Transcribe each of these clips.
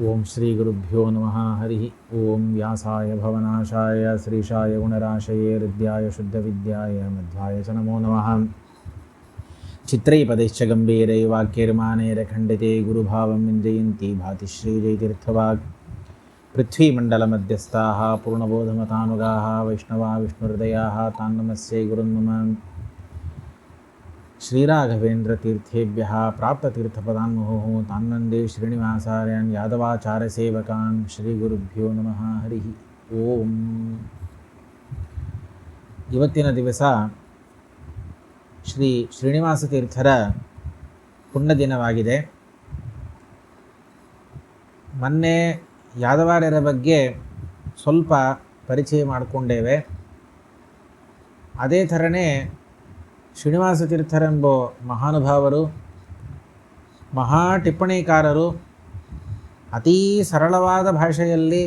ಓಂ ಶ್ರೀ ಗುರುಭ್ಯೋ ನಮಃ ಹರಿ ಓಂ ವ್ಯಾಸಾಯ ಭವನಾಶಾಯ ಶ್ರೀಶಾಯ ಗುಣರಾಶಯೇ ಹೃದ್ಯಾಯ ಶುದ್ಧವಿದ್ಯಾಯ ಮಧ್ವಾಯ ಚ ನಮೋ ನಮಃ. ಚಿತ್ರೈ ಪದೈಶ್ಚ ಗಂಭೀರೈ ವಾಕ್ಯೈರ್ಮಾನೈರ್ ಖಂಡಿತೇ ಗುರುಭಾವಂ ವಿಂಜಯಂತಿ ಭಾತಿ ಶ್ರೀಜಯತೀರ್ಥವಾಗ್. ಪೃಥ್ವೀಮಂಡಲಮಧ್ಯಸ್ಥಾಃ ಪೂರ್ಣಬೋಧಮತಾನುಗಾಃ ವೈಷ್ಣವಾ ವಿಷ್ಣುಹೃದಯಾಃ ತಾನ್ ನಮಸ್ಯೈ ಗುರುನ್ ಮಮ. ಶ್ರೀರಾಘವೇಂದ್ರತೀರ್ಥೇಭ್ಯಃ ಪ್ರಾಪ್ತತೀರ್ಥಪದಾನ್ ಮುಹುಃ ತಾನ್ ವಂದೇ ಶ್ರೀನಿವಾಸಾರ್ಯಾನ್ ಯಾದವಾಚಾರ್ಯಸೇವಕಾನ್. ಶ್ರೀಗುರುಭ್ಯೋ ನಮಃ ಹರಿ ಓಂ. ಇವತ್ತಿನ ದಿವಸ ಶ್ರೀ ಶ್ರೀನಿವಾಸ ತೀರ್ಥರ ಪುಣ್ಯದಿನವಾಗಿದೆ. ಮೊನ್ನೆ ಯಾದವಾರ್ಯರ ಬಗ್ಗೆ ಸ್ವಲ್ಪ ಪರಿಚಯ ಮಾಡಿಕೊಂಡೇವೆ. ಅದೇ ಥರನೇ ಶ್ರೀನಿವಾಸ ತೀರ್ಥರೆಂಬ ಮಹಾನುಭಾವರು, ಮಹಾ ಟಿಪ್ಪಣಿಕಾರರು, ಅತೀ ಸರಳವಾದ ಭಾಷೆಯಲ್ಲಿ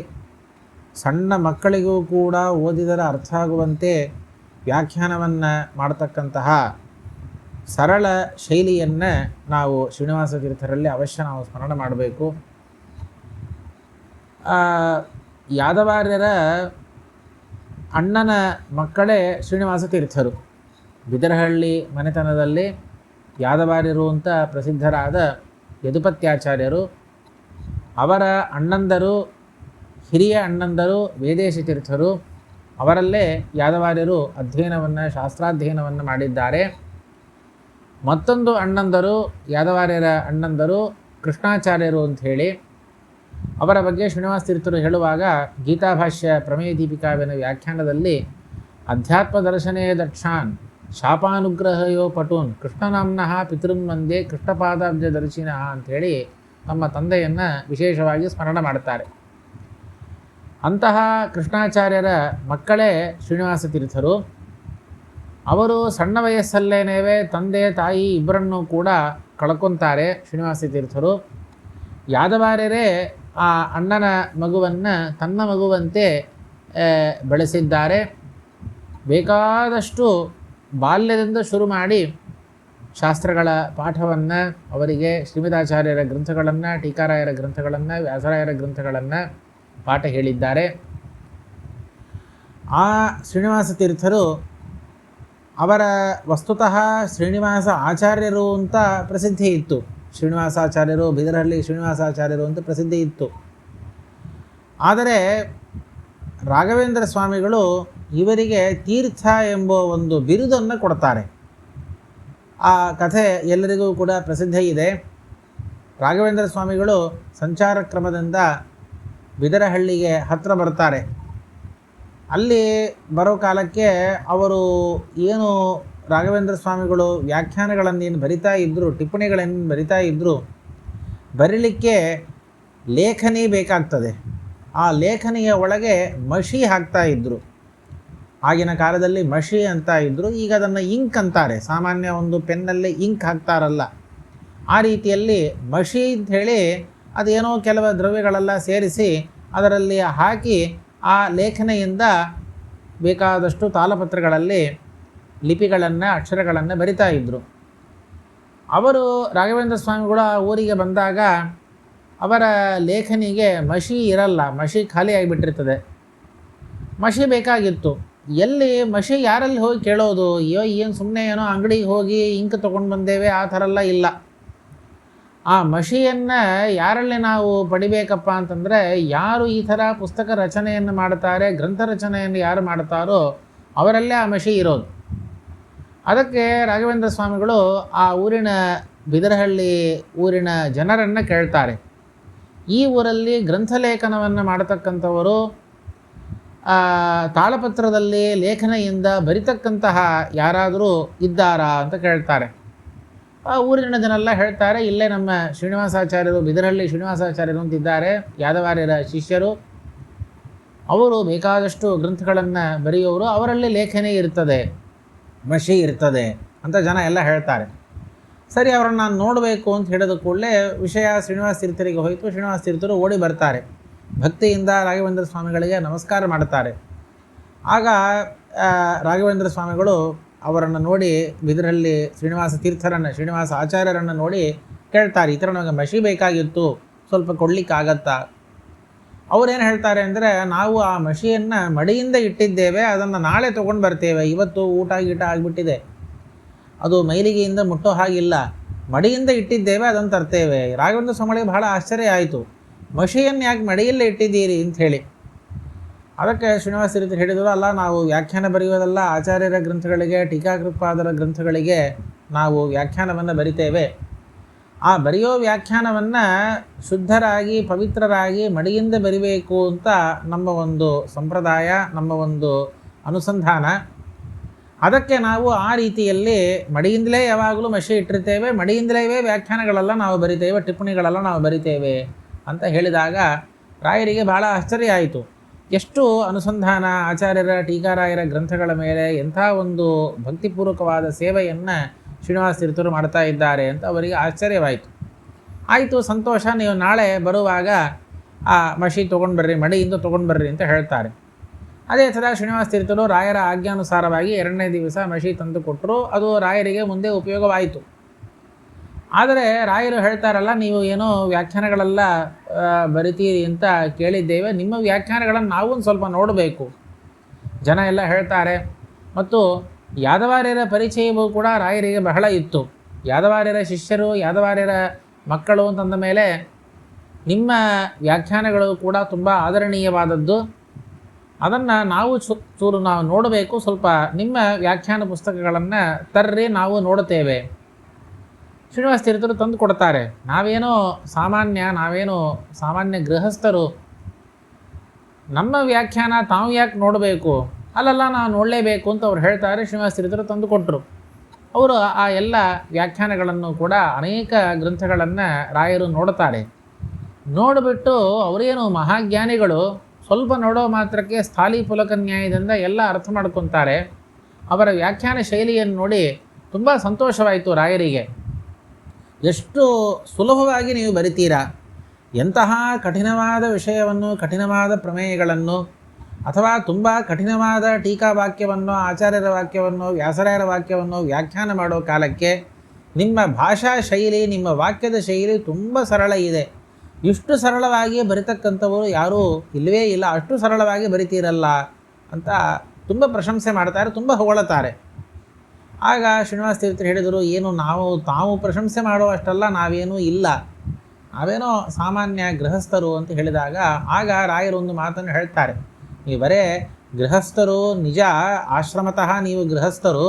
ಸಣ್ಣ ಮಕ್ಕಳಿಗೂ ಕೂಡ ಓದಿದರೆ ಅರ್ಥ ಆಗುವಂತೆ ವ್ಯಾಖ್ಯಾನವನ್ನು ಮಾಡತಕ್ಕಂತಹ ಸರಳ ಶೈಲಿಯನ್ನು ನಾವು ಶ್ರೀನಿವಾಸ ತೀರ್ಥರಲ್ಲಿ ಅವಶ್ಯ ನಾವು ಸ್ಮರಣೆ ಮಾಡಬೇಕು. ಯಾದವಾರ್ಯರ ಅಣ್ಣನ ಮಕ್ಕಳೇ ಶ್ರೀನಿವಾಸ ತೀರ್ಥರು. ಬಿದರಹಳ್ಳಿ ಮನೆತನದಲ್ಲಿ ಯಾದವಾರ್ಯರು ಅಂತ ಪ್ರಸಿದ್ಧರಾದ ಯದುಪತ್ಯಾಚಾರ್ಯರು, ಅವರ ಅಣ್ಣಂದರು, ಹಿರಿಯ ಅಣ್ಣಂದರು ವೇದೇಶಿ ತೀರ್ಥರು. ಅವರಲ್ಲೇ ಯಾದವಾರ್ಯರು ಅಧ್ಯಯನವನ್ನು, ಶಾಸ್ತ್ರಾಧ್ಯಯನವನ್ನು ಮಾಡಿದ್ದಾರೆ. ಮತ್ತೊಂದು ಅಣ್ಣಂದರು, ಯಾದವಾರ್ಯರ ಅಣ್ಣಂದರು ಕೃಷ್ಣಾಚಾರ್ಯರು ಅಂಥೇಳಿ, ಅವರ ಬಗ್ಗೆ ಶ್ರೀನಿವಾಸ ತೀರ್ಥರು ಹೇಳುವಾಗ ಗೀತಾಭಾಷ್ಯ ಪ್ರಮೇಯ ದೀಪಿಕಾವಿನ ವ್ಯಾಖ್ಯಾನದಲ್ಲಿ ಅಧ್ಯಾತ್ಮ ದರ್ಶನೇ ದಕ್ಷಾನ್ ಶಾಪಾನುಗ್ರಹಯೋ ಪಟೂನ್ ಕೃಷ್ಣನಾಮ್ನಃ ಪಿತೃನ್ ವಂದೇ ಕೃಷ್ಣಪಾದಾಬ್ಜ ದರ್ಶಿನಃ ಅಂಥೇಳಿ ತಮ್ಮ ತಂದೆಯನ್ನು ವಿಶೇಷವಾಗಿ ಸ್ಮರಣೆ ಮಾಡುತ್ತಾರೆ. ಅಂತಹ ಕೃಷ್ಣಾಚಾರ್ಯರ ಮಕ್ಕಳೇ ಶ್ರೀನಿವಾಸ ತೀರ್ಥರು. ಅವರು ಸಣ್ಣ ವಯಸ್ಸಲ್ಲೇನೇವೆ ತಂದೆ ತಾಯಿ ಇಬ್ಬರನ್ನೂ ಕೂಡ ಕಳ್ಕೊತಾರೆ ಶ್ರೀನಿವಾಸ ತೀರ್ಥರು. ಯಾದವಾರ್ಯರೇ ಆ ಅಣ್ಣನ ಮಗುವನ್ನು ತನ್ನ ಮಗುವಂತೆ ಬೆಳೆಸಿದ್ದಾರೆ. ಬೇಕಾದಷ್ಟು ಬಾಲ್ಯದಿಂದ ಶುರು ಮಾಡಿ ಶಾಸ್ತ್ರಗಳ ಪಾಠವನ್ನು, ಅವರಿಗೆ ಶ್ರೀಮದಾಚಾರ್ಯರ ಗ್ರಂಥಗಳನ್ನು, ಟೀಕಾರಾಯರ ಗ್ರಂಥಗಳನ್ನು, ವ್ಯಾಸರಾಯರ ಗ್ರಂಥಗಳನ್ನು ಪಾಠ ಹೇಳಿದ್ದಾರೆ. ಆ ಶ್ರೀನಿವಾಸ ತೀರ್ಥರು ಅವರ ವಸ್ತುತಃ ಶ್ರೀನಿವಾಸ ಆಚಾರ್ಯರು ಅಂತ ಪ್ರಸಿದ್ಧಿ ಇತ್ತು. ಶ್ರೀನಿವಾಸಾಚಾರ್ಯರು, ಬಿದರಹಳ್ಳಿ ಶ್ರೀನಿವಾಸಾಚಾರ್ಯರು ಅಂತ ಪ್ರಸಿದ್ಧಿ ಇತ್ತು. ಆದರೆ ರಾಘವೇಂದ್ರ ಸ್ವಾಮಿಗಳು ಇವರಿಗೆ ತೀರ್ಥ ಎಂಬ ಒಂದು ಬಿರುದನ್ನು ಕೊಡ್ತಾರೆ. ಆ ಕಥೆ ಎಲ್ಲರಿಗೂ ಕೂಡ ಪ್ರಸಿದ್ಧ ಇದೆ. ರಾಘವೇಂದ್ರ ಸ್ವಾಮಿಗಳು ಸಂಚಾರ ಕ್ರಮದಿಂದ ಬಿದರಹಳ್ಳಿಗೆ ಹತ್ತಿರ ಬರ್ತಾರೆ. ಅಲ್ಲಿ ಬರೋ ಕಾಲಕ್ಕೆ ಅವರು ಏನು ರಾಘವೇಂದ್ರ ಸ್ವಾಮಿಗಳು ವ್ಯಾಖ್ಯಾನಗಳನ್ನೇನು ಬರಿತಾ ಇದ್ದರು, ಟಿಪ್ಪಣಿಗಳನ್ನು ಬರಿತಾ ಇದ್ದರು, ಬರೀಲಿಕ್ಕೆ ಲೇಖನಿ ಬೇಕಾಗ್ತದೆ. ಆ ಲೇಖನಿಯ ಒಳಗೆ ಮಷಿ ಹಾಕ್ತಾ ಇದ್ದರು. ಆಗಿನ ಕಾಲದಲ್ಲಿ ಮಷಿ ಅಂತ ಇದ್ದರು, ಈಗ ಅದನ್ನು ಇಂಕ್ ಅಂತಾರೆ. ಸಾಮಾನ್ಯ ಒಂದು ಪೆನ್ನಲ್ಲಿ ಇಂಕ್ ಹಾಕ್ತಾರಲ್ಲ, ಆ ರೀತಿಯಲ್ಲಿ ಮಷಿ ಅಂಥೇಳಿ ಅದೇನೋ ಕೆಲವು ದ್ರವ್ಯಗಳೆಲ್ಲ ಸೇರಿಸಿ ಅದರಲ್ಲಿ ಹಾಕಿ ಆ ಲೇಖನೆಯಿಂದ ಬೇಕಾದಷ್ಟು ತಾಳಪತ್ರಗಳಲ್ಲಿ ಲಿಪಿಗಳನ್ನು, ಅಕ್ಷರಗಳನ್ನು ಬರಿತಾ ಇದ್ದರು. ಅವರು ರಾಘವೇಂದ್ರ ಸ್ವಾಮಿಗಳು ಆ ಊರಿಗೆ ಬಂದಾಗ ಅವರ ಲೇಖನಿಗೆ ಮಷಿ ಇರಲ್ಲ, ಮಷಿ ಖಾಲಿ ಆಗಿಬಿಟ್ಟಿರ್ತದೆ. ಮಷಿ ಬೇಕಾಗಿತ್ತು. ಎಲ್ಲಿ ಮಷಿ ಯಾರಲ್ಲಿ ಹೋಗಿ ಕೇಳೋದು? ಅಯ್ಯೋ ಏನು ಸುಮ್ಮನೆ ಏನೋ ಅಂಗಡಿಗೆ ಹೋಗಿ ಇಂಕ್ ತೊಗೊಂಡು ಬಂದೇವೆ ಆ ಥರ ಎಲ್ಲ ಇಲ್ಲ. ಆ ಮಷಿಯನ್ನು ಯಾರಲ್ಲಿ ನಾವು ಪಡಿಬೇಕಪ್ಪ ಅಂತಂದರೆ, ಯಾರು ಈ ಥರ ಪುಸ್ತಕ ರಚನೆಯನ್ನು ಮಾಡ್ತಾರೆ, ಗ್ರಂಥ ರಚನೆಯನ್ನು ಯಾರು ಮಾಡ್ತಾರೋ ಅವರಲ್ಲೇ ಆ ಮಷಿ ಇರೋದು. ಅದಕ್ಕೆ ರಾಘವೇಂದ್ರ ಸ್ವಾಮಿಗಳು ಆ ಊರಿನ ಬಿದರಹಳ್ಳಿ ಊರಿನ ಜನರನ್ನು ಕೇಳ್ತಾರೆ, ಈ ಊರಲ್ಲಿ ಗ್ರಂಥಲೇಖನವನ್ನು ಮಾಡತಕ್ಕಂಥವರು, ತಾಳಪತ್ರದಲ್ಲಿ ಲೇಖನೆಯಿಂದ ಬರಿತಕ್ಕಂತಹ ಯಾರಾದರೂ ಇದ್ದಾರಾ ಅಂತ ಕೇಳ್ತಾರೆ. ಆ ಊರಿನ ಜನರೆಲ್ಲ ಹೇಳ್ತಾರೆ, ಇಲ್ಲೇ ನಮ್ಮ ಶ್ರೀನಿವಾಸಾಚಾರ್ಯರು, ಬಿದರಹಳ್ಳಿ ಶ್ರೀನಿವಾಸಾಚಾರ್ಯರು ಅಂತಿದ್ದಾರೆ, ಯಾದವಾರ್ಯರ ಶಿಷ್ಯರು. ಅವರು ಬೇಕಾದಷ್ಟು ಗ್ರಂಥಗಳನ್ನು ಬರೆಯೋರು, ಅವರಲ್ಲಿ ಲೇಖನಿ ಇರ್ತದೆ, ಮಷಿ ಇರ್ತದೆ ಅಂತ ಜನ ಎಲ್ಲ ಹೇಳ್ತಾರೆ. ಸರಿ, ಅವರನ್ನು ನಾನು ನೋಡಬೇಕು ಅಂತ ಹೇಳಿದ ಕೂಡಲೇ ವಿಷಯ ಶ್ರೀನಿವಾಸ ತೀರ್ಥರಿಗೆ ಹೋಯಿತು. ಶ್ರೀನಿವಾಸ ತೀರ್ಥರು ಓಡಿ ಬರ್ತಾರೆ. ಭಕ್ತಿಯಿಂದ ರಾಘವೇಂದ್ರ ಸ್ವಾಮಿಗಳಿಗೆ ನಮಸ್ಕಾರ ಮಾಡ್ತಾರೆ. ಆಗ ರಾಘವೇಂದ್ರ ಸ್ವಾಮಿಗಳು ಅವರನ್ನು ನೋಡಿ, ಬಿದರಹಳ್ಳಿ ಶ್ರೀನಿವಾಸ ತೀರ್ಥರನ್ನು, ಶ್ರೀನಿವಾಸ ಆಚಾರ್ಯರನ್ನು ನೋಡಿ ಕೇಳ್ತಾರೆ, ಈ ಥರ ನಮಗೆ ಮಷಿ ಬೇಕಾಗಿತ್ತು, ಸ್ವಲ್ಪ ಕೊಡಲಿಕ್ಕಾಗತ್ತಾ? ಅವರೇನು ಹೇಳ್ತಾರೆ ಅಂದರೆ, ನಾವು ಆ ಮಷಿಯನ್ನು ಮಡಿಯಿಂದ ಇಟ್ಟಿದ್ದೇವೆ, ಅದನ್ನು ನಾಳೆ ತೊಗೊಂಡು ಬರ್ತೇವೆ, ಇವತ್ತು ಊಟ ಗೀಟ ಆಗಿಬಿಟ್ಟಿದೆ, ಅದು ಮೈಲಿಗೆಯಿಂದ ಮುಟ್ಟೋ ಹಾಗಿಲ್ಲ, ಮಡಿಯಿಂದ ಇಟ್ಟಿದ್ದೇವೆ, ಅದನ್ನು ತರ್ತೇವೆ. ರಾಘವೇಂದ್ರ ಸ್ವಾಮಿಗಳಿಗೆ ಬಹಳ ಆಶ್ಚರ್ಯ ಆಯಿತು, ಮಷಿಯನ್ನು ಯಾಕೆ ಮಡಿಯಲ್ಲೇ ಇಟ್ಟಿದ್ದೀರಿ ಅಂಥೇಳಿ. ಅದಕ್ಕೆ ಶ್ರೀನಿವಾಸ ತೀರ್ಥರು ಹೇಳಿದರು, ಅಲ್ಲ, ನಾವು ವ್ಯಾಖ್ಯಾನ ಬರೆಯೋದಲ್ಲ, ಆಚಾರ್ಯರ ಗ್ರಂಥಗಳಿಗೆ, ಟೀಕಾಕೃತ್ಪಾದರ ಗ್ರಂಥಗಳಿಗೆ ನಾವು ವ್ಯಾಖ್ಯಾನವನ್ನು ಬರಿತೇವೆ. ಆ ಬರೆಯೋ ವ್ಯಾಖ್ಯಾನವನ್ನು ಶುದ್ಧರಾಗಿ ಪವಿತ್ರರಾಗಿ ಮಡಿಯಿಂದ ಬರಿಬೇಕು ಅಂತ ನಮ್ಮ ಒಂದು ಸಂಪ್ರದಾಯ, ನಮ್ಮ ಒಂದು ಅನುಸಂಧಾನ. ಅದಕ್ಕೆ ನಾವು ಆ ರೀತಿಯಲ್ಲಿ ಮಡಿಯಿಂದಲೇ ಯಾವಾಗಲೂ ಮಷಿ ಇಟ್ಟಿರ್ತೇವೆ, ಮಡಿಯಿಂದಲೇ ವ್ಯಾಖ್ಯಾನಗಳೆಲ್ಲ ನಾವು ಬರಿತೇವೆ, ಟಿಪ್ಪಣಿಗಳೆಲ್ಲ ನಾವು ಬರಿತೇವೆ ಅಂತ ಹೇಳಿದಾಗ ರಾಯರಿಗೆ ಭಾಳ ಆಶ್ಚರ್ಯ ಆಯಿತು. ಎಷ್ಟು ಅನುಸಂಧಾನ, ಆಚಾರ್ಯರ ಟೀಕಾರಾಯರ ಗ್ರಂಥಗಳ ಮೇಲೆ ಎಂಥ ಒಂದು ಭಕ್ತಿಪೂರ್ವಕವಾದ ಸೇವೆಯನ್ನು ಶ್ರೀನಿವಾಸ ತೀರ್ಥರು ಮಾಡ್ತಾ ಇದ್ದಾರೆ ಅಂತ ಅವರಿಗೆ ಆಶ್ಚರ್ಯವಾಯಿತು. ಆಯಿತು, ಸಂತೋಷ, ನೀವು ನಾಳೆ ಬರುವಾಗ ಆ ಮಷಿ ತೊಗೊಂಡು ಬರ್ರಿ, ಮಡಿಯಿಂದ ತೊಗೊಂಡು ಬರ್ರಿ ಅಂತ ಹೇಳ್ತಾರೆ. ಅದೇ ಥರ ಶ್ರೀನಿವಾಸ ತೀರ್ಥರು ರಾಯರ ಆಜ್ಞಾನುಸಾರವಾಗಿ 2ನೇ ದಿವಸ ಮಷಿ ತಂದು ಕೊಟ್ಟರು. ಅದು ರಾಯರಿಗೆ ಮುಂದೆ ಉಪಯೋಗವಾಯಿತು. ಆದರೆ ರಾಯರು ಹೇಳ್ತಾರಲ್ಲ, ನೀವು ಏನೋ ವ್ಯಾಖ್ಯಾನಗಳೆಲ್ಲ ಬರಿತೀರಿ ಅಂತ ಕೇಳಿದ್ದೇವೆ, ನಿಮ್ಮ ವ್ಯಾಖ್ಯಾನಗಳನ್ನು ನಾವು ಒಂದು ಸ್ವಲ್ಪ ನೋಡಬೇಕು, ಜನ ಎಲ್ಲ ಹೇಳ್ತಾರೆ. ಮತ್ತು ಯಾದವಾರ್ಯರ ಪರಿಚಯವೂ ಕೂಡ ರಾಯರಿಗೆ ಬಹಳ ಇತ್ತು. ಯಾದವಾರ್ಯರ ಶಿಷ್ಯರು, ಯಾದವಾರ್ಯರ ಮಕ್ಕಳು ಅಂತಂದ ಮೇಲೆ ನಿಮ್ಮ ವ್ಯಾಖ್ಯಾನಗಳು ಕೂಡ ತುಂಬ ಆದರಣೀಯವಾದದ್ದು, ಅದನ್ನು ನಾವು ಚೂರು ನಾವು ನೋಡಬೇಕು, ಸ್ವಲ್ಪ ನಿಮ್ಮ ವ್ಯಾಖ್ಯಾನ ಪುಸ್ತಕಗಳನ್ನು ತರ್ರಿ, ನಾವು ನೋಡುತ್ತೇವೆ. ಶ್ರೀನಿವಾಸ ತೀರ್ಥರು ತಂದು ಕೊಡ್ತಾರೆ. ನಾವೇನೋ ಸಾಮಾನ್ಯ ಗೃಹಸ್ಥರು, ನಮ್ಮ ವ್ಯಾಖ್ಯಾನ ತಾವು ಯಾಕೆ ನೋಡಬೇಕು? ಅಲ್ಲಲ್ಲ, ನಾವು ನೋಡಲೇಬೇಕು ಅಂತ ಅವ್ರು ಹೇಳ್ತಾರೆ. ಶ್ರೀನಿವಾಸ ತೀರ್ಥರು ತಂದು ಕೊಟ್ಟರು. ಅವರು ಆ ಎಲ್ಲ ವ್ಯಾಖ್ಯಾನಗಳನ್ನು ಕೂಡ ಅನೇಕ ಗ್ರಂಥಗಳನ್ನು ರಾಯರು ನೋಡುತ್ತಾರೆ. ನೋಡಿಬಿಟ್ಟು ಅವರೇನು ಮಹಾಜ್ಞಾನಿಗಳು, ಸ್ವಲ್ಪ ನೋಡೋ ಮಾತ್ರಕ್ಕೆ ಸ್ಥಾಲಿ ಪುಲಕ ನ್ಯಾಯದಿಂದ ಎಲ್ಲ ಅರ್ಥ ಮಾಡ್ಕೊತಾರೆ. ಅವರ ವ್ಯಾಖ್ಯಾನ ಶೈಲಿಯನ್ನು ನೋಡಿ ತುಂಬ ಸಂತೋಷವಾಯಿತು ರಾಯರಿಗೆ. ಎಷ್ಟು ಸುಲಭವಾಗಿ ನೀವು ಬರಿತೀರಾ, ಎಂತಹ ಕಠಿಣವಾದ ವಿಷಯವನ್ನು, ಕಠಿಣವಾದ ಪ್ರಮೇಯಗಳನ್ನು, ಅಥವಾ ತುಂಬ ಕಠಿಣವಾದ ಟೀಕಾ ವಾಕ್ಯವನ್ನು, ಆಚಾರ್ಯರ ವಾಕ್ಯವನ್ನು, ವ್ಯಾಸರಾಯರ ವಾಕ್ಯವನ್ನು ವ್ಯಾಖ್ಯಾನ ಮಾಡೋ ಕಾಲಕ್ಕೆ ನಿಮ್ಮ ಭಾಷಾ ಶೈಲಿ, ನಿಮ್ಮ ವಾಕ್ಯದ ಶೈಲಿ ತುಂಬ ಸರಳ ಇದೆ. ಇಷ್ಟು ಸರಳವಾಗಿ ಬರಿತಕ್ಕಂಥವರು ಯಾರೂ ಇಲ್ಲವೇ ಇಲ್ಲ, ಅಷ್ಟು ಸರಳವಾಗಿ ಬರಿತೀರಲ್ಲ ಅಂತ ತುಂಬ ಪ್ರಶಂಸೆ ಮಾಡ್ತಾರೆ, ತುಂಬ ಹೊಗಳುತ್ತಾರೆ. ಆಗ ಶ್ರೀನಿವಾಸ ತೀರ್ಥರು ಹೇಳಿದರು, ಏನು ತಾವು ಪ್ರಶಂಸೆ ಮಾಡುವಷ್ಟಲ್ಲ ನಾವೇನೂ ಇಲ್ಲ, ನಾವೇನೋ ಸಾಮಾನ್ಯ ಗೃಹಸ್ಥರು ಅಂತ ಹೇಳಿದಾಗ ಆಗ ರಾಯರೊಂದು ಮಾತನ್ನು ಹೇಳ್ತಾರೆ. ನೀವು ಬರೇ ಗೃಹಸ್ಥರು, ನಿಜ ಆಶ್ರಮತಃ ನೀವು ಗೃಹಸ್ಥರು,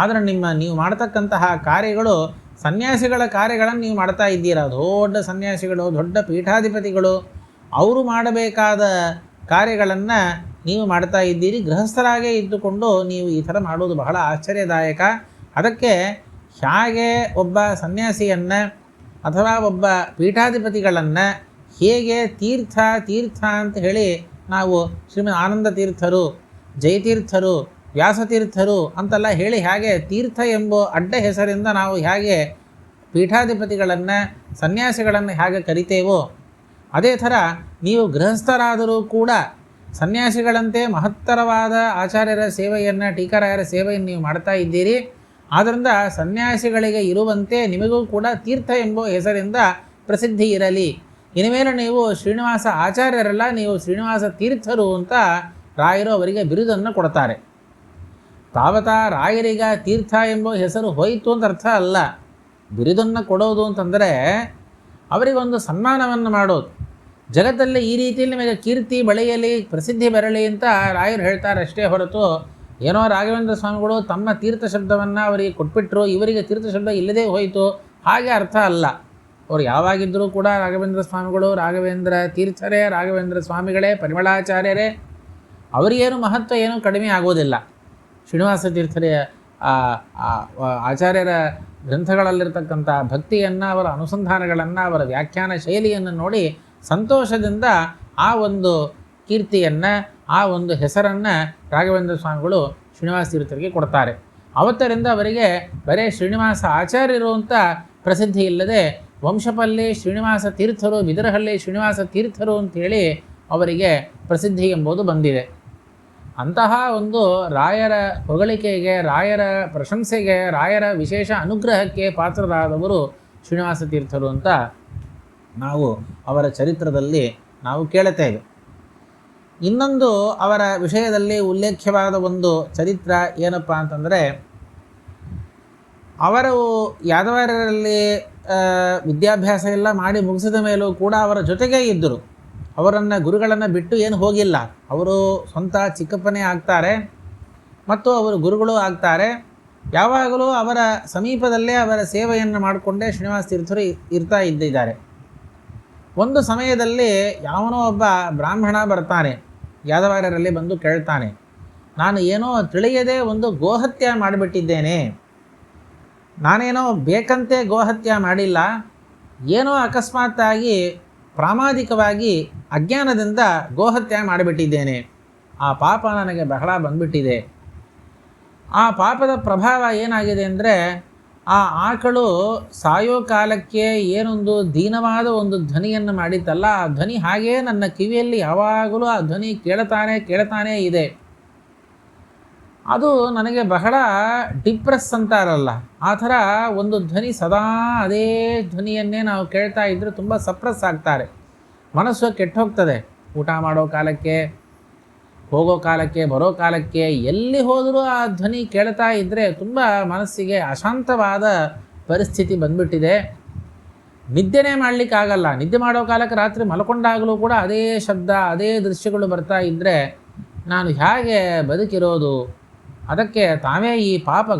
ಆದರೆ ನೀವು ಮಾಡ್ತಕ್ಕಂತಹ ಕಾರ್ಯಗಳು ಸನ್ಯಾಸಿಗಳ ಕಾರ್ಯಗಳನ್ನು ನೀವು ಮಾಡ್ತಾ ಇದ್ದೀರಾ. ದೊಡ್ಡ ಸನ್ಯಾಸಿಗಳು, ದೊಡ್ಡ ಪೀಠಾಧಿಪತಿಗಳು, ಅವರು ಮಾಡಬೇಕಾದ ಕಾರ್ಯಗಳನ್ನು ನೀವು ಮಾಡ್ತಾ ಇದ್ದೀರಿ. ಗೃಹಸ್ಥರಾಗೇ ಇದ್ದುಕೊಂಡು ನೀವು ಈ ಥರ ಮಾಡೋದು ಬಹಳ ಆಶ್ಚರ್ಯದಾಯಕ. ಅದಕ್ಕೆ ಹೇಗೆ ಒಬ್ಬ ಸನ್ಯಾಸಿಯನ್ನು ಅಥವಾ ಒಬ್ಬ ಪೀಠಾಧಿಪತಿಗಳನ್ನು ಹೇಗೆ ತೀರ್ಥ ಅಂತ ಹೇಳಿ ನಾವು ಶ್ರೀಮದ್ ಆನಂದ ತೀರ್ಥರು, ಜಯತೀರ್ಥರು, ವ್ಯಾಸತೀರ್ಥರು ಅಂತೆಲ್ಲ ಹೇಳಿ ಹೇಗೆ ತೀರ್ಥ ಎಂಬ ಅಡ್ಡ ಹೆಸರಿಂದ ನಾವು ಹೇಗೆ ಪೀಠಾಧಿಪತಿಗಳನ್ನು, ಸನ್ಯಾಸಿಗಳನ್ನು ಹೇಗೆ ಕರಿತೇವೋ, ಅದೇ ಥರ ನೀವು ಗೃಹಸ್ಥರಾದರೂ ಕೂಡ ಸನ್ಯಾಸಿಗಳಂತೆ ಮಹತ್ತರವಾದ ಆಚಾರ್ಯರ ಸೇವೆಯನ್ನು, ಟೀಕಾರಾಯರ ಸೇವೆಯನ್ನು ನೀವು ಮಾಡ್ತಾ ಇದ್ದೀರಿ. ಆದ್ದರಿಂದ ಸನ್ಯಾಸಿಗಳಿಗೆ ಇರುವಂತೆ ನಿಮಗೂ ಕೂಡ ತೀರ್ಥ ಎಂಬ ಹೆಸರಿಂದ ಪ್ರಸಿದ್ಧಿ ಇರಲಿ. ಇನ್ಮೇಲೆ ನೀವು ಶ್ರೀನಿವಾಸ ಆಚಾರ್ಯರಲ್ಲ, ನೀವು ಶ್ರೀನಿವಾಸ ತೀರ್ಥರು ಅಂತ ರಾಯರು ಅವರಿಗೆ ಬಿರುದನ್ನು ಕೊಡ್ತಾರೆ. ತಾವತಾ ರಾಯರಿಗ ತೀರ್ಥ ಎಂಬ ಹೆಸರು ಹೋಯಿತು ಅಂತ ಅರ್ಥ ಅಲ್ಲ. ಬಿರುದನ್ನು ಕೊಡೋದು ಅಂತಂದರೆ ಅವರಿಗೊಂದು ಸನ್ಮಾನವನ್ನು ಮಾಡೋದು. ಜಗತ್ತಲ್ಲಿ ಈ ರೀತಿಯಲ್ಲಿ ನಿಮಗೆ ಕೀರ್ತಿ ಬೆಳೆಯಲಿ, ಪ್ರಸಿದ್ಧಿ ಬರಲಿ ಅಂತ ರಾಯರು ಹೇಳ್ತಾರೆ ಅಷ್ಟೇ ಹೊರತು ಏನೋ ರಾಘವೇಂದ್ರ ಸ್ವಾಮಿಗಳು ತಮ್ಮ ತೀರ್ಥ ಶಬ್ದವನ್ನು ಅವರಿಗೆ ಕೊಟ್ಬಿಟ್ರು, ಇವರಿಗೆ ತೀರ್ಥ ಶಬ್ದ ಇಲ್ಲದೇ ಹೋಯಿತು, ಹಾಗೆ ಅರ್ಥ ಅಲ್ಲ. ಅವರು ಯಾವಾಗಿದ್ದರೂ ಕೂಡ ರಾಘವೇಂದ್ರ ಸ್ವಾಮಿಗಳು ರಾಘವೇಂದ್ರ ತೀರ್ಥರೇ, ರಾಘವೇಂದ್ರ ಸ್ವಾಮಿಗಳೇ, ಪರಿಮಳಾಚಾರ್ಯರೇ, ಅವರಿಗೇನು ಮಹತ್ವ ಏನೂ ಕಡಿಮೆ ಆಗೋದಿಲ್ಲ. ಶ್ರೀನಿವಾಸ ತೀರ್ಥರ ಆಚಾರ್ಯರ ಗ್ರಂಥಗಳಲ್ಲಿರ್ತಕ್ಕಂಥ ಭಕ್ತಿಯನ್ನು, ಅವರ ಅನುಸಂಧಾನಗಳನ್ನು, ಅವರ ವ್ಯಾಖ್ಯಾನ ಶೈಲಿಯನ್ನು ನೋಡಿ ಸಂತೋಷದಿಂದ ಆ ಒಂದು ಕೀರ್ತಿಯನ್ನು, ಆ ಒಂದು ಹೆಸರನ್ನು ರಾಘವೇಂದ್ರ ಸ್ವಾಮಿಗಳು ಶ್ರೀನಿವಾಸ ತೀರ್ಥರಿಗೆ ಕೊಡ್ತಾರೆ. ಅವತ್ತರಿಂದ ಅವರಿಗೆ ಬರೀ ಶ್ರೀನಿವಾಸ ಆಚಾರ್ಯರು ಅಂತ ಪ್ರಸಿದ್ಧಿ ಇಲ್ಲದೆ ವಂಶಪಲ್ಲಿ ಶ್ರೀನಿವಾಸ ತೀರ್ಥರು, ಬಿದರಹಳ್ಳಿ ಶ್ರೀನಿವಾಸ ತೀರ್ಥರು ಅಂಥೇಳಿ ಅವರಿಗೆ ಪ್ರಸಿದ್ಧಿ ಎಂಬುದು ಬಂದಿದೆ. ಅಂತಹ ಒಂದು ರಾಯರ ಹೊಗಳಿಕೆಗೆ, ರಾಯರ ಪ್ರಶಂಸೆಗೆ, ರಾಯರ ವಿಶೇಷ ಅನುಗ್ರಹಕ್ಕೆ ಪಾತ್ರರಾದವರು ಶ್ರೀನಿವಾಸ ತೀರ್ಥರು ಅಂತ ನಾವು ಅವರ ಚರಿತ್ರದಲ್ಲಿ ನಾವು ಕೇಳುತ್ತೇವೆ. ಇನ್ನೊಂದು ಅವರ ವಿಷಯದಲ್ಲಿ ಉಲ್ಲೇಖ್ಯವಾದ ಒಂದು ಚರಿತ್ರ ಏನಪ್ಪ ಅಂತಂದರೆ, ಅವರು ಯಾದವಾರರಲ್ಲಿ ವಿದ್ಯಾಭ್ಯಾಸ ಎಲ್ಲ ಮಾಡಿ ಮುಗಿಸಿದ ಮೇಲೂ ಕೂಡ ಅವರ ಜೊತೆಗೇ ಇದ್ದರು. ಅವರನ್ನು ಗುರುಗಳನ್ನು ಬಿಟ್ಟು ಏನು ಹೋಗಿಲ್ಲ. ಅವರು ಸ್ವಂತ ಚಿಕ್ಕಪ್ಪನೇ ಆಗ್ತಾರೆ ಮತ್ತು ಅವರು ಗುರುಗಳು ಆಗ್ತಾರೆ. ಯಾವಾಗಲೂ ಅವರ ಸಮೀಪದಲ್ಲೇ ಅವರ ಸೇವೆಯನ್ನು ಮಾಡಿಕೊಂಡೇ ಶ್ರೀನಿವಾಸ ತೀರ್ಥರು ಇರ್ತಾ ಇದ್ದಿದ್ದಾರೆ. ಒಂದು ಸಮಯದಲ್ಲಿ ಯಾವನೋ ಒಬ್ಬ ಬ್ರಾಹ್ಮಣ ಬರ್ತಾನೆ, ಯಾದವಾರರಲ್ಲಿ ಬಂದು ಕೇಳ್ತಾನೆ, ನಾನು ಏನೋ ತಿಳಿಯದೆ ಒಂದು ಗೋಹತ್ಯೆ ಮಾಡಿಬಿಟ್ಟಿದ್ದೇನೆ. ನಾನೇನೋ ಬೇಕಂತೆ ಗೋಹತ್ಯೆ ಮಾಡಿಲ್ಲ, ಏನೋ ಅಕಸ್ಮಾತ್ತಾಗಿ ಪ್ರಾಮಾದಿಕವಾಗಿ ಅಜ್ಞಾನದಿಂದ ಗೋಹತ್ಯೆ ಮಾಡಿಬಿಟ್ಟಿದ್ದೇನೆ. ಆ ಪಾಪ ನನಗೆ ಬಹಳ ಬಂದ್ಬಿಟ್ಟಿದೆ. ಆ ಪಾಪದ ಪ್ರಭಾವ ಏನಾಗಿದೆ ಅಂದರೆ, ಆ ಆಕಳು ಸಾಯೋ ಕಾಲಕ್ಕೆ ಏನೊಂದು ದೀನವಾದ ಒಂದು ಧ್ವನಿಯನ್ನು ಮಾಡಿತ್ತಲ್ಲ, ಆ ಧ್ವನಿ ಹಾಗೇ ನನ್ನ ಕಿವಿಯಲ್ಲಿ ಯಾವಾಗಲೂ ಆ ಧ್ವನಿ ಕೇಳ್ತಾನೇ ಇದೆ. ಅದು ನನಗೆ ಬಹಳ ಡಿಪ್ರೆಸ್ ಅಂತಾರಲ್ಲ, ಆ ಥರ ಒಂದು ಧ್ವನಿ ಸದಾ ಅದೇ ಧ್ವನಿಯನ್ನೇ ನಾವು ಕೇಳ್ತಾ ಇದ್ದರೆ ತುಂಬ ಸಪ್ರೆಸ್ ಆಗ್ತಾರೆ. ಮನಸ್ಸು ಕೆಟ್ಟೋಗ್ತದೆ. ಊಟ ಮಾಡೋ ಕಾಲಕ್ಕೆ, ಹೋಗೋ ಕಾಲಕ್ಕೆ, ಬರೋ ಕಾಲಕ್ಕೆ, ಎಲ್ಲಿ ಹೋದರೂ ಆ ಧ್ವನಿ ಕೇಳ್ತಾ ಇದ್ದರೆ ತುಂಬ ಮನಸ್ಸಿಗೆ ಅಶಾಂತವಾದ ಪರಿಸ್ಥಿತಿ ಬಂದ್ಬಿಟ್ಟಿದೆ. ನಿದ್ದೆನೇ ಮಾಡಲಿಕ್ಕಾಗಲ್ಲ. ನಿದ್ದೆ ಮಾಡೋ ಕಾಲಕ್ಕೆ ರಾತ್ರಿ ಮಲ್ಕೊಂಡಾಗಲೂ ಕೂಡ ಅದೇ ಶಬ್ದ, ಅದೇ ದೃಶ್ಯಗಳು ಬರ್ತಾ ಇದ್ದರೆ ನಾನು ಹೇಗೆ ಬದುಕಿರೋದು? ಅದಕ್ಕೆ ತಾವೇ ಈ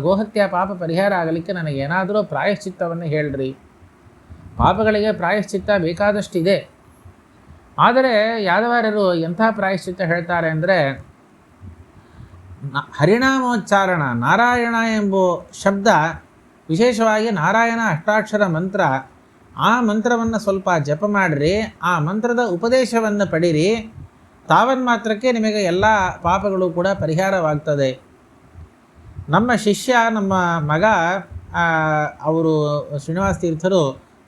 ಗೋಹತ್ಯೆ ಪಾಪ ಪರಿಹಾರ ಆಗಲಿಕ್ಕೆ ನನಗೇನಾದರೂ ಪ್ರಾಯಶ್ಚಿತ್ತವನ್ನು ಹೇಳ್ರಿ. ಪಾಪಗಳಿಗೆ ಪ್ರಾಯಶ್ಚಿತ್ತ ಬೇಕಾದಷ್ಟಿದೆ. ಆದರೆ ಯಾದವಾರರು ಎಂಥ ಪ್ರಾಯಶ್ಚಿತ್ತ ಹೇಳ್ತಾರೆ ಅಂದರೆ, ಹರಿನಾಮೋಚ್ಚಾರಣ, ನಾರಾಯಣ ಎಂಬ ಶಬ್ದ, ವಿಶೇಷವಾಗಿ ನಾರಾಯಣ ಅಷ್ಟಾಕ್ಷರ ಮಂತ್ರ, ಆ ಮಂತ್ರವನ್ನು ಸ್ವಲ್ಪ ಜಪ ಮಾಡಿರಿ, ಆ ಮಂತ್ರದ ಉಪದೇಶವನ್ನು ಪಡೀರಿ, ತಾವನ್ಮಾತ್ರಕ್ಕೆ ನಿಮಗೆ ಎಲ್ಲ ಪಾಪಗಳು ಕೂಡ ಪರಿಹಾರವಾಗ್ತದೆ. ನಮ್ಮ ಶಿಷ್ಯ, ನಮ್ಮ ಮಗ, ಅವರು ಶ್ರೀನಿವಾಸ ತೀರ್ಥರು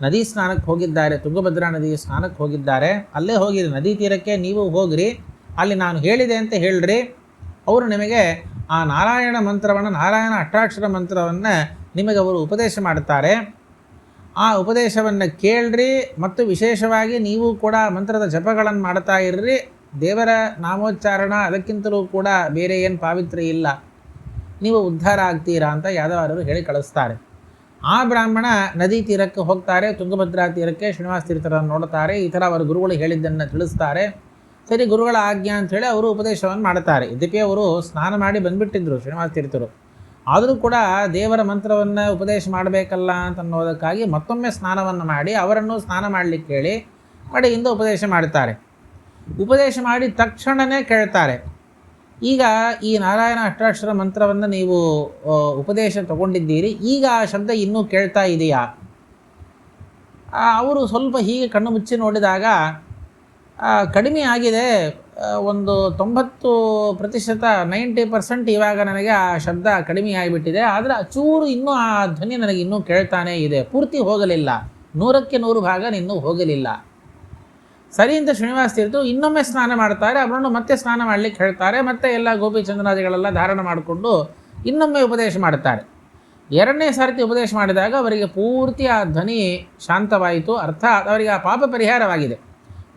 ನದಿ ಸ್ನಾನಕ್ಕೆ ಹೋಗಿದ್ದಾರೆ, ತುಂಗಭದ್ರಾ ನದಿ ಸ್ನಾನಕ್ಕೆ ಹೋಗಿದ್ದಾರೆ. ಅಲ್ಲೇ ಹೋಗಿರಿ, ನದಿ ತೀರಕ್ಕೆ ನೀವು ಹೋಗಿರಿ, ಅಲ್ಲಿ ನಾನು ಹೇಳಿದೆ ಅಂತ ಹೇಳ್ರಿ. ಅವರು ನಿಮಗೆ ಆ ನಾರಾಯಣ ಮಂತ್ರವನ್ನು, ನಾರಾಯಣ ಅಷ್ಟಾಕ್ಷರ ಮಂತ್ರವನ್ನು ನಿಮಗೆ ಅವರು ಉಪದೇಶ ಮಾಡ್ತಾರೆ. ಆ ಉಪದೇಶವನ್ನು ಕೇಳ್ರಿ ಮತ್ತು ವಿಶೇಷವಾಗಿ ನೀವು ಕೂಡ ಮಂತ್ರದ ಜಪಗಳನ್ನು ಮಾಡ್ತಾ ಇರ್ರಿ. ದೇವರ ನಾಮೋಚ್ಚಾರಣ ಅದಕ್ಕಿಂತಲೂ ಕೂಡ ಬೇರೆ ಏನು ಪಾವಿತ್ರ್ಯ ಇಲ್ಲ, ನೀವು ಉದ್ಧಾರ ಆಗ್ತೀರಾ ಅಂತ ಯಾದವಾರರು ಹೇಳಿ ಕಳಿಸ್ತಾರೆ. ಆ ಬ್ರಾಹ್ಮಣ ನದಿ ತೀರಕ್ಕೆ ಹೋಗ್ತಾರೆ, ತುಂಗಭದ್ರಾ ತೀರಕ್ಕೆ ಶ್ರೀನಿವಾಸ ತೀರ್ಥರನ್ನು ನೋಡ್ತಾರೆ. ಈ ಥರ ಅವರ ಗುರುಗಳು ಹೇಳಿದ್ದನ್ನು ತಿಳಿಸ್ತಾರೆ. ಸರಿ, ಗುರುಗಳ ಆಜ್ಞಾ ಅಂಥೇಳಿ ಅವರು ಉಪದೇಶವನ್ನು ಮಾಡ್ತಾರೆ. ಇದಕ್ಕೆ ಅವರು ಸ್ನಾನ ಮಾಡಿ ಬಂದುಬಿಟ್ಟಿದ್ರು ಶ್ರೀನಿವಾಸ ತೀರ್ಥರು. ಆದರೂ ಕೂಡ ದೇವರ ಮಂತ್ರವನ್ನು ಉಪದೇಶ ಮಾಡಬೇಕಲ್ಲ ಅಂತನ್ನೋದಕ್ಕಾಗಿ ಮತ್ತೊಮ್ಮೆ ಸ್ನಾನವನ್ನು ಮಾಡಿ ಅವರನ್ನು ಸ್ನಾನ ಮಾಡಲಿಕ್ಕೆ ಹೇಳಿ ಕಡೆಯಿಂದ ಉಪದೇಶ ಮಾಡ್ತಾರೆ. ಉಪದೇಶ ಮಾಡಿ ತಕ್ಷಣವೇ ಕೇಳ್ತಾರೆ, ಈಗ ಈ ನಾರಾಯಣ ಅಷ್ಟಾಕ್ಷರ ಮಂತ್ರವನ್ನು ನೀವು ಉಪದೇಶ ತಗೊಂಡಿದ್ದೀರಿ, ಈಗ ಆ ಶಬ್ದ ಇನ್ನೂ ಕೇಳ್ತಾ ಇದೆಯಾ? ಅವರು ಸ್ವಲ್ಪ ಹೀಗೆ ಕಣ್ಣು ಮುಚ್ಚಿ ನೋಡಿದಾಗ ಕಡಿಮೆ ಆಗಿದೆ, ಒಂದು 90% 90% ಇವಾಗ ನನಗೆ ಆ ಶಬ್ದ ಕಡಿಮೆ ಆಗಿಬಿಟ್ಟಿದೆ. ಆದರೆ ಚೂರು ಇನ್ನೂ ಆ ಧ್ವನಿ ನನಗೆ ಇನ್ನೂ ಕೇಳ್ತಾನೇ ಇದೆ, ಪೂರ್ತಿ ಹೋಗಲಿಲ್ಲ, 100ಕ್ಕೆ 100 ಭಾಗ ಇನ್ನೂ ಹೋಗಲಿಲ್ಲ. ಸರಿ ಅಂತ ಶ್ರೀನಿವಾಸ ತೀರ್ಥರು ಇನ್ನೊಮ್ಮೆ ಸ್ನಾನ ಮಾಡ್ತಾರೆ. ಅವರನ್ನು ಮತ್ತೆ ಸ್ನಾನ ಮಾಡಲಿಕ್ಕೆ ಹೇಳ್ತಾರೆ. ಮತ್ತೆ ಎಲ್ಲ ಗೋಪಿ ಚಂದ್ರಾದಿಗಳೆಲ್ಲ ಧಾರಣ ಮಾಡಿಕೊಂಡು ಇನ್ನೊಮ್ಮೆ ಉಪದೇಶ ಮಾಡ್ತಾರೆ. 2ನೇ ಸರ್ತಿ ಉಪದೇಶ ಮಾಡಿದಾಗ ಅವರಿಗೆ ಪೂರ್ತಿ ಆ ಧ್ವನಿ ಶಾಂತವಾಯಿತು. ಅರ್ಥಾತ್ ಅವರಿಗೆ ಆ ಪಾಪ ಪರಿಹಾರವಾಗಿದೆ.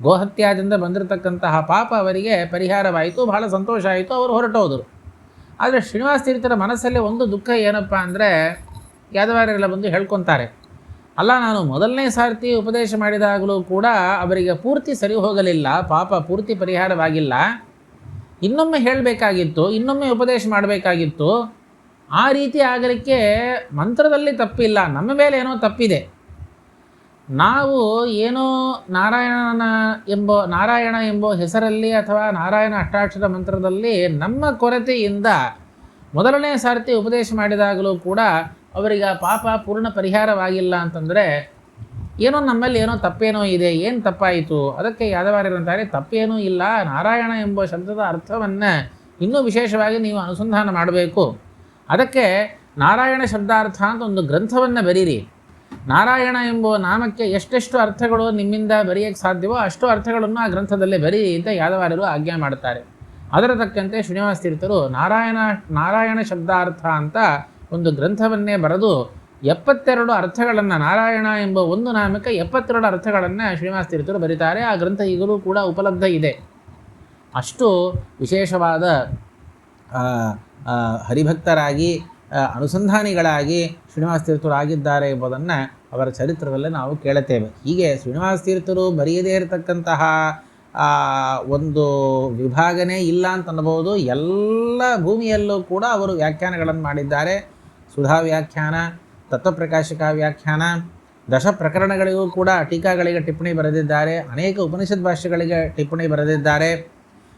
ಗೋಹತ್ಯಾದಿಂದ ಬಂದಿರತಕ್ಕಂತಹ ಪಾಪ ಅವರಿಗೆ ಪರಿಹಾರವಾಯಿತು. ಬಹಳ ಸಂತೋಷ ಆಯಿತು. ಅವರು ಹೊರಟೋದರು. ಆದರೆ ಶ್ರೀನಿವಾಸ ತೀರ್ಥರ ಮನಸ್ಸಲ್ಲಿ ಒಂದು ದುಃಖ ಏನಪ್ಪ ಅಂದರೆ, ಯಾದವಾರರೆಲ್ಲ ಬಂದು ಹೇಳ್ಕೊತಾರೆ, ಅಲ್ಲ, ನಾನು ಮೊದಲನೇ ಸಾರ್ತಿ ಉಪದೇಶ ಮಾಡಿದಾಗಲೂ ಕೂಡ ಅವರಿಗೆ ಪೂರ್ತಿ ಸರಿ ಹೋಗಲಿಲ್ಲ, ಪಾಪ ಪೂರ್ತಿ ಪರಿಹಾರವಾಗಿಲ್ಲ, ಇನ್ನೊಮ್ಮೆ ಹೇಳಬೇಕಾಗಿತ್ತು, ಇನ್ನೊಮ್ಮೆ ಉಪದೇಶ ಮಾಡಬೇಕಾಗಿತ್ತು. ಆ ರೀತಿ ಆಗಲಿಕ್ಕೆ ಮಂತ್ರದಲ್ಲಿ ತಪ್ಪಿಲ್ಲ, ನಮ್ಮ ಮೇಲೆ ಏನೋ ತಪ್ಪಿದೆ. ನಾವು ಏನೋ ನಾರಾಯಣ ಎಂಬ ಹೆಸರಲ್ಲಿ ಅಥವಾ ನಾರಾಯಣ ಅಷ್ಟಾಕ್ಷರ ಮಂತ್ರದಲ್ಲಿ ನಮ್ಮ ಕೊರತೆಯಿಂದ ಮೊದಲನೇ ಸಾರ್ತಿ ಉಪದೇಶ ಮಾಡಿದಾಗಲೂ ಕೂಡ ಅವರಿಗೆ ಆ ಪಾಪ ಪೂರ್ಣ ಪರಿಹಾರವಾಗಿಲ್ಲ ಅಂತಂದರೆ ಏನೋ ನಮ್ಮಲ್ಲಿ ಏನೋ ತಪ್ಪೇನೋ ಇದೆ. ಏನು ತಪ್ಪಾಯಿತು? ಅದಕ್ಕೆ ಯಾದವಾರರಂತಾರೆ, ತಪ್ಪೇನೂ ಇಲ್ಲ, ನಾರಾಯಣ ಎಂಬ ಶಬ್ದದ ಅರ್ಥವನ್ನು ಇನ್ನೂ ವಿಶೇಷವಾಗಿ ನೀವು ಅನುಸಂಧಾನ ಮಾಡಬೇಕು. ಅದಕ್ಕೆ ನಾರಾಯಣ ಶಬ್ದಾರ್ಥ ಅಂತ ಒಂದು ಗ್ರಂಥವನ್ನು ಬರೀರಿ. ನಾರಾಯಣ ಎಂಬ ನಾಮಕ್ಕೆ ಎಷ್ಟೆಷ್ಟು ಅರ್ಥಗಳು ನಿಮ್ಮಿಂದ ಬರೆಯೋಕ್ಕೆ ಸಾಧ್ಯವೋ ಅಷ್ಟು ಅರ್ಥಗಳನ್ನು ಆ ಗ್ರಂಥದಲ್ಲೇ ಬರೀರಿ ಅಂತ ಯಾದವಾರರು ಆಜ್ಞೆ ಮಾಡ್ತಾರೆ. ಅದರ ತಕ್ಕಂತೆ ಶ್ರೀನಿವಾಸ ತೀರ್ಥರು ನಾರಾಯಣ ಶಬ್ದಾರ್ಥ ಅಂತ ಒಂದು ಗ್ರಂಥವನ್ನೇ ಬರೆದು 72 ಅರ್ಥಗಳನ್ನು, ನಾರಾಯಣ ಎಂಬ ಒಂದು ನಾಮಕ್ಕೆ 72 ಅರ್ಥಗಳನ್ನು ಶ್ರೀನಿವಾಸ ತೀರ್ಥರು ಬರೀತಾರೆ. ಆ ಗ್ರಂಥ ಈಗಲೂ ಕೂಡ ಉಪಲಬ್ಧ ಇದೆ. ಅಷ್ಟು ವಿಶೇಷವಾದ ಹರಿಭಕ್ತರಾಗಿ ಅನುಸಂಧಾನಿಗಳಾಗಿ ಶ್ರೀನಿವಾಸ ತೀರ್ಥರು ಆಗಿದ್ದಾರೆ ಎಂಬುದನ್ನು ಅವರ ಚರಿತ್ರದಲ್ಲೇ ನಾವು ಕೇಳುತ್ತೇವೆ. ಹೀಗೆ ಶ್ರೀನಿವಾಸ ತೀರ್ಥರು ಬರೆಯದೇ ಇರತಕ್ಕಂತಹ ಒಂದು ವಿಭಾಗನೇ ಇಲ್ಲ ಅಂತ ಅನ್ನಬಹುದು. ಎಲ್ಲ ಭೂಮಿಯಲ್ಲೂ ಕೂಡ ಅವರು ವ್ಯಾಖ್ಯಾನಗಳನ್ನು ಮಾಡಿದ್ದಾರೆ. ಸುಧಾ ವ್ಯಾಖ್ಯಾನ, ತತ್ವಪ್ರಕಾಶಕ ವ್ಯಾಖ್ಯಾನ, ದಶ ಪ್ರಕರಣಗಳಿಗೂ ಕೂಡ ಟೀಕಾಗಳಿಗೆ ಟಿಪ್ಪಣಿ ಬರೆದಿದ್ದಾರೆ. ಅನೇಕ ಉಪನಿಷತ್ ಭಾಷ್ಯಗಳಿಗೆ ಟಿಪ್ಪಣಿ ಬರೆದಿದ್ದಾರೆ.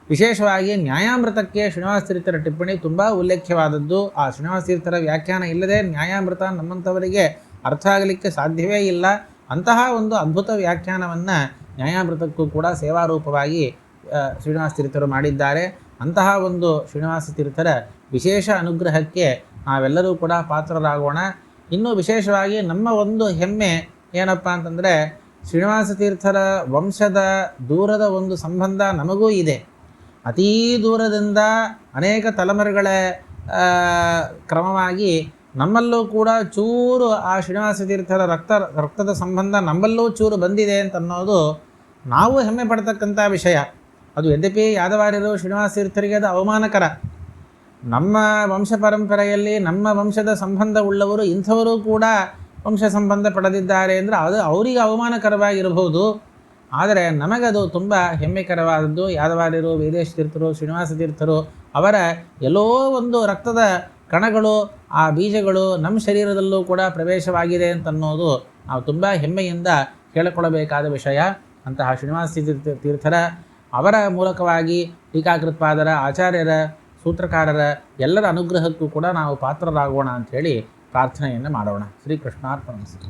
ವಿಶೇಷವಾಗಿ ನ್ಯಾಯಾಮೃತಕ್ಕೆ ಶ್ರೀನಿವಾಸ ತೀರ್ಥರ ಟಿಪ್ಪಣಿ ತುಂಬ ಉಲ್ಲೇಖ್ಯವಾದದ್ದು. ಆ ಶ್ರೀನಿವಾಸ ತೀರ್ಥರ ವ್ಯಾಖ್ಯಾನ ಇಲ್ಲದೆ ನ್ಯಾಯಾಮೃತ ನಮ್ಮಂಥವರಿಗೆ ಅರ್ಥ ಆಗಲಿಕ್ಕೆ ಸಾಧ್ಯವೇ ಇಲ್ಲ. ಅಂತಹ ಒಂದು ಅದ್ಭುತ ವ್ಯಾಖ್ಯಾನವನ್ನು ನ್ಯಾಯಾಮೃತಕ್ಕೂ ಕೂಡ ಸೇವಾರೂಪವಾಗಿ ಶ್ರೀನಿವಾಸ ತೀರ್ಥರು ಮಾಡಿದ್ದಾರೆ. ಅಂತಹ ಒಂದು ಶ್ರೀನಿವಾಸ ತೀರ್ಥರ ವಿಶೇಷ ಅನುಗ್ರಹಕ್ಕೆ ನಾವೆಲ್ಲರೂ ಕೂಡ ಪಾತ್ರರಾಗೋಣ. ಇನ್ನೂ ವಿಶೇಷವಾಗಿ ನಮ್ಮ ಒಂದು ಹೆಮ್ಮೆ ಏನಪ್ಪ ಅಂತಂದರೆ, ಶ್ರೀನಿವಾಸ ತೀರ್ಥರ ವಂಶದ ದೂರದ ಒಂದು ಸಂಬಂಧ ನಮಗೂ ಇದೆ. ಅತೀ ದೂರದಿಂದ ಅನೇಕ ತಲೆಮಾರುಗಳ ಕ್ರಮವಾಗಿ ನಮ್ಮಲ್ಲೂ ಕೂಡ ಚೂರು ಆ ಶ್ರೀನಿವಾಸ ತೀರ್ಥರ ರಕ್ತದ ಸಂಬಂಧ ನಮ್ಮಲ್ಲೂ ಚೂರು ಬಂದಿದೆ ಅಂತ ಅನ್ನೋದು ನಾವು ಹೆಮ್ಮೆ ಪಡ್ತಕ್ಕಂಥ ವಿಷಯ. ಅದು ಯದ್ಯಪಿ ಯಾದವಾರ್ಯರು ಶ್ರೀನಿವಾಸ ತೀರ್ಥರಿಗೆ ಅದು ಅವಮಾನಕರ. ನಮ್ಮ ವಂಶ ಪರಂಪರೆಯಲ್ಲಿ ನಮ್ಮ ವಂಶದ ಸಂಬಂಧ ಉಳ್ಳವರು ಇಂಥವರು ಕೂಡ ವಂಶ ಸಂಬಂಧ ಪಡೆದಿದ್ದಾರೆ ಅಂದರೆ ಅದು ಅವರಿಗೆ ಅವಮಾನಕರವಾಗಿರಬಹುದು. ಆದರೆ ನಮಗದು ತುಂಬ ಹೆಮ್ಮೆಕರವಾದದ್ದು. ಯಾದವಾರ್ಯರು, ವೇದೇಶ ತೀರ್ಥರು, ಶ್ರೀನಿವಾಸ ತೀರ್ಥರು ಅವರ ಎಲ್ಲೋ ಒಂದು ರಕ್ತದ ಕಣಗಳು, ಆ ಬೀಜಗಳು ನಮ್ಮ ಶರೀರದಲ್ಲೂ ಕೂಡ ಪ್ರವೇಶವಾಗಿದೆ ಅಂತನ್ನೋದು ನಾವು ತುಂಬ ಹೆಮ್ಮೆಯಿಂದ ಹೇಳಿಕೊಳ್ಳಬೇಕಾದ ವಿಷಯ. ಅಂತಹ ಶ್ರೀನಿವಾಸ ತೀರ್ಥರ ಅವರ ಮೂಲಕವಾಗಿ ಟೀಕಾಕೃತ್ಪಾದರ, ಆಚಾರ್ಯರ, ಸೂತ್ರಕಾರರ ಎಲ್ಲರ ಅನುಗ್ರಹಕ್ಕೂ ಕೂಡ ನಾವು ಪಾತ್ರರಾಗೋಣ ಅಂಥೇಳಿ ಪ್ರಾರ್ಥನೆಯನ್ನು ಮಾಡೋಣ. ಶ್ರೀಕೃಷ್ಣಾರ್ಪಣಮಸ್ತು.